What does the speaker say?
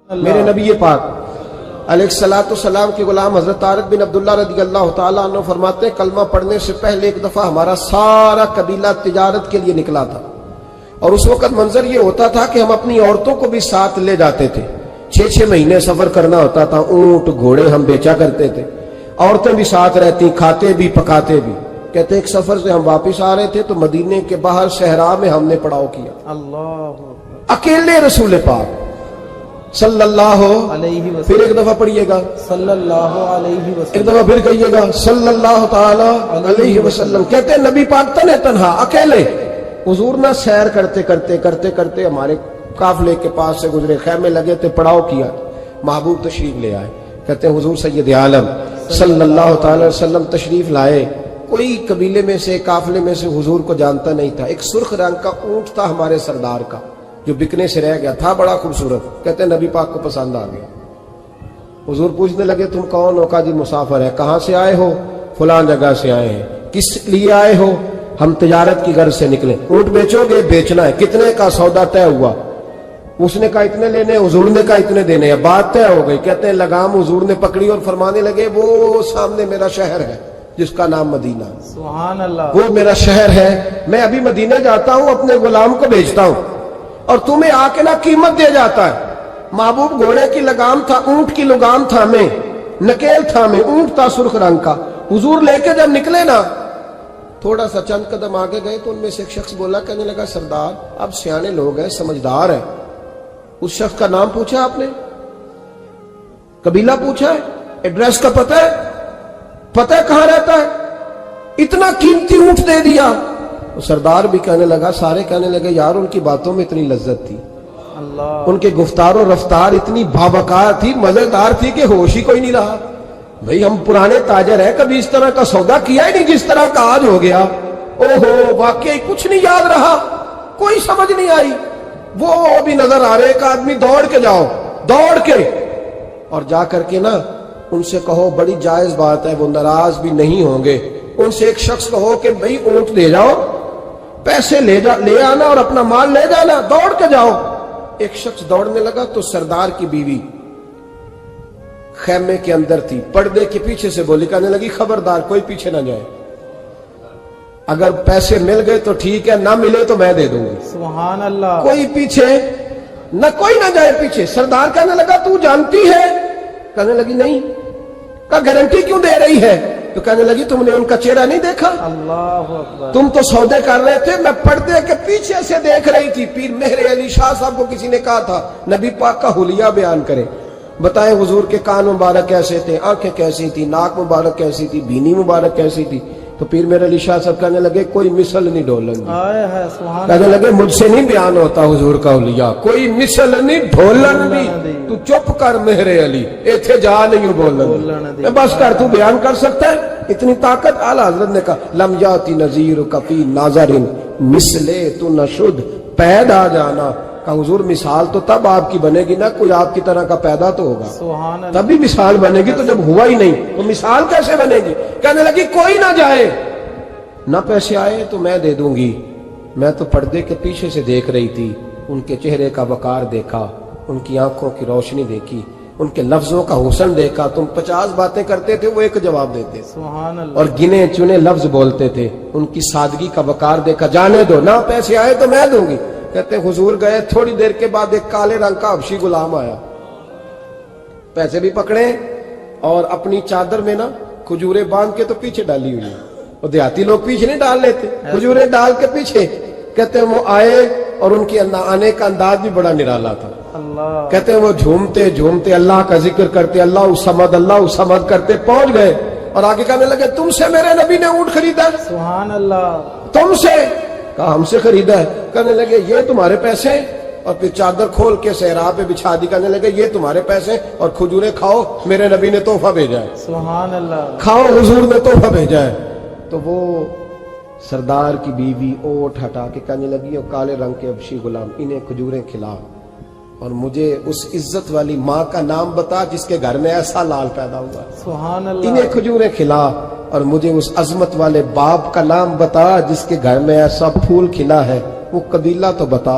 میرے نبی پاک علیہ الصلوۃ والسلام کے غلام حضرت طارق بن عبداللہ رضی اللہ تعالیٰ عنہ فرماتے ہیں کلمہ پڑھنے سے پہلے ایک دفعہ ہمارا سارا قبیلہ تجارت کے لیے نکلا تھا، اور اس وقت منظر یہ ہوتا تھا کہ ہم اپنی عورتوں کو بھی ساتھ لے جاتے تھے۔ 6 مہینے سفر کرنا ہوتا تھا، اونٹ گھوڑے ہم بیچا کرتے تھے، عورتیں بھی ساتھ رہتی، کھاتے بھی پکاتے بھی۔ کہتے ایک سفر سے ہم واپس آ رہے تھے تو مدینے کے باہر صحرا میں ہم نے پڑاؤ کیا، اللہ اکیلے رسول پاک صلی اللہ علیہ وسلم، پھر ایک دفعہ پڑھیے گا صلی اللہ علیہ ایک وسلم، دفعہ پھر کہیے گا صلی اللہ تعالی علیہ وسلم۔ کہتے ہیں نبی پاک تنہا اکیلے حضور نہ سیر کرتے ہمارے قافلے کے پاس سے گزرے، خیمے لگے تھے، پڑاؤ کیا، محبوب تشریف لے آئے۔ کہتے ہیں حضور سید عالم صلی اللہ تعالی وسلم تشریف لائے، کوئی قبیلے میں سے قافلے میں سے حضور کو جانتا نہیں تھا۔ ایک سرخ رنگ کا اونٹ تھا ہمارے سردار کا جو بکنے سے رہ گیا تھا، بڑا خوبصورت۔ کہتے ہیں نبی پاک کو پسند آ گیا۔ حضور پوچھنے لگے تم کون ہو؟ کہا جی مسافر ہے۔ کہاں سے آئے ہو؟ فلاں جگہ سے آئے ہیں۔ کس لیے آئے ہو؟ ہم تجارت کی غرض سے نکلے۔ اونٹ بیچو گے؟ بیچنا ہے۔ کتنے کا؟ سودا طے ہوا۔ اس نے کہا اتنے لینے، حضور نے کہا اتنے دینے ہیں، بات طے ہو گئی۔ کہتے ہیں لگام حضور نے پکڑی اور فرمانے لگے وہ سامنے میرا شہر ہے جس کا نام مدینہ، سبحان اللہ، وہ میرا شہر ہے، میں ابھی مدینہ جاتا ہوں، اپنے غلام کو بھیجتا ہوں اور تمہیں آ کے نہ قیمت دے جاتا ہے۔ محبوب گھوڑے کی لگام تھا، اونٹ کی لگام تھا، میں نکیل تھا، میں اونٹ تھا سرخ رنگ کا۔ حضور لے کے جب نکلے نا، تھوڑا سا چند قدم آگے گئے تو ان میں سے ایک شخص بولا، کہنے لگا سردار اب سیانے لوگ ہیں، سمجھدار ہیں۔ اس شخص کا نام پوچھا آپ نے، قبیلہ پوچھا ہے، ایڈریس کا پتہ ہے، پتہ ہے کہاں رہتا ہے، اتنا قیمتی اونٹ دے دیا۔ سردار بھی کہنے لگا، سارے کہنے لگے یار ان کی باتوں میں اتنی لذت تھی، اللہ، ان کے گفتار و رفتار اتنی بابکار تھی، مزیدار تھی کہ ہوش ہی کوئی نہیں رہا۔ بھئی ہم پرانے تاجر ہیں، کبھی اس طرح کا سودا کیا ہی نہیں جس طرح کا آج ہو گیا۔ اوہو واقعی کچھ نہیں یاد رہا، کوئی سمجھ نہیں آئی۔ وہ بھی نظر آ رہے، ایک آدمی دوڑ کے جاؤ، دوڑ کے اور جا کر کے نا ان سے کہو بڑی جائز بات ہے، وہ ناراض بھی نہیں ہوں گے۔ ان سے ایک شخص کہو کہ بھئی اونٹ دے جاؤ، پیسے لے آنا اور اپنا مال لے جانا، دوڑ کے جاؤ۔ ایک شخص دوڑنے لگا تو سردار کی بیوی خیمے کے اندر تھی، پردے کے پیچھے سے بولی، کہنے لگی خبردار کوئی پیچھے نہ جائے، اگر پیسے مل گئے تو ٹھیک ہے، نہ ملے تو میں دے دوں گی، سبحان اللہ، کوئی پیچھے نہ، کوئی نہ جائے پیچھے۔ سردار کہنے لگا تو جانتی ہے؟ کہنے لگی نہیں۔ کہا گارنٹی کیوں دے رہی ہے؟ تو کہنے لگی تم نے ان کا چہرہ نہیں دیکھا؟ اللہ اکبر، تم تو سودے کر رہے تھے، میں پردے کے پیچھے سے دیکھ رہی تھی۔ پیر مہر علی شاہ صاحب کو کسی نے کہا تھا نبی پاک کا حلیہ بیان کرے، بتائیں حضور کے کان مبارک کیسے تھے، آنکھیں کیسی تھی، ناک مبارک کیسی تھی، بینی مبارک کیسی تھی۔ تو پیر مہر علی شاہ صاحب کہنے لگے کوئی مثل نہیں ڈھولن دی، آئے ہے سبحان کہنے اللہ، لگے مجھ سے نہیں بیان ہوتا حضور کا حلیہ، کوئی مثل نہیں ڈھولن دی، تو چپ کر مہر علی، ایتھے جا نہیں بولن دی، بس کر، تو بیان کر سکتا ہے اتنی طاقت؟ اعلیٰ حضرت نے کہا لم یاتی نذیر کفی ناظر مثلے تو نشد پیدا جانا۔ کہا حضور مثال تو تب آپ کی بنے گی نا کوئی آپ کی طرح کا پیدا تو ہوگا، سبحان اللہ، تبھی مثال بنے گی، تو جب ہوا ہی نہیں تو مثال کیسے بنے گی؟ کہنے لگی کوئی نہ جائے، نہ پیسے آئے تو میں دے دوں گی۔ میں تو پردے کے پیچھے سے دیکھ رہی تھی، ان کے چہرے کا وقار دیکھا، ان کی آنکھوں کی روشنی دیکھی، ان کے لفظوں کا حسن دیکھا۔ تم 50 باتیں کرتے تھے، وہ ایک جواب دیتے، سبحان اللہ، اور گنے چنے لفظ بولتے تھے، ان کی سادگی کا وقار دیکھا۔ جانے دو، نہ پیسے آئے تو میں دوں گی۔ کہتے ہیں حضور گئے، تھوڑی دیر کے بعد ایک کالے رنگ کا حبشی غلام آیا، پیسے بھی پکڑے اور اپنی چادر میں نا کھجوریں باندھ کے تو پیچھے ڈالی ہوئی، وہ دیہاتی لوگ پیچھے نہیں ڈال لیتے، کھجوریں ڈال کے پیچھے۔ کہتے ہیں وہ آئے اور ان کے آنے کا انداز بھی بڑا نرالا تھا۔ اللہ، کہتے ہیں وہ جھومتے جھومتے اللہ کا ذکر کرتے، اللہ الصمد کرتے پہنچ گئے اور آگے کہنے لگے تم سے میرے نبی نے اونٹ خریدا؟ سبحان اللہ، تم سے؟ کہا ہم سے خریدا ہے۔ کہنے لگے یہ تمہارے پیسے؟ اور پھر چادر کھول کے صحرا پہ بچھا دی، کہنے لگے یہ تمہارے پیسے اور کھجوریں کھاؤ، میرے نبی نے تحفہ بھیجا ہے، سبحان اللہ، کھاؤ حضور نے تحفہ بھیجا ہے۔ تو وہ سردار کی بیوی اوٹ ہٹا کے کہنے لگی اور کالے رنگ کے حبشی غلام انہیں کھجوریں کھلا اور مجھے اس عزت والی ماں کا نام بتا جس کے گھر میں ایسا لال پیدا ہوا، سبحان اللہ، انہیں کھجوریں کھلا، اور مجھے اس عظمت والے باپ کا نام بتا جس کے گھر میں ایسا پھول کھلا ہے، وہ قبیلہ تو بتا۔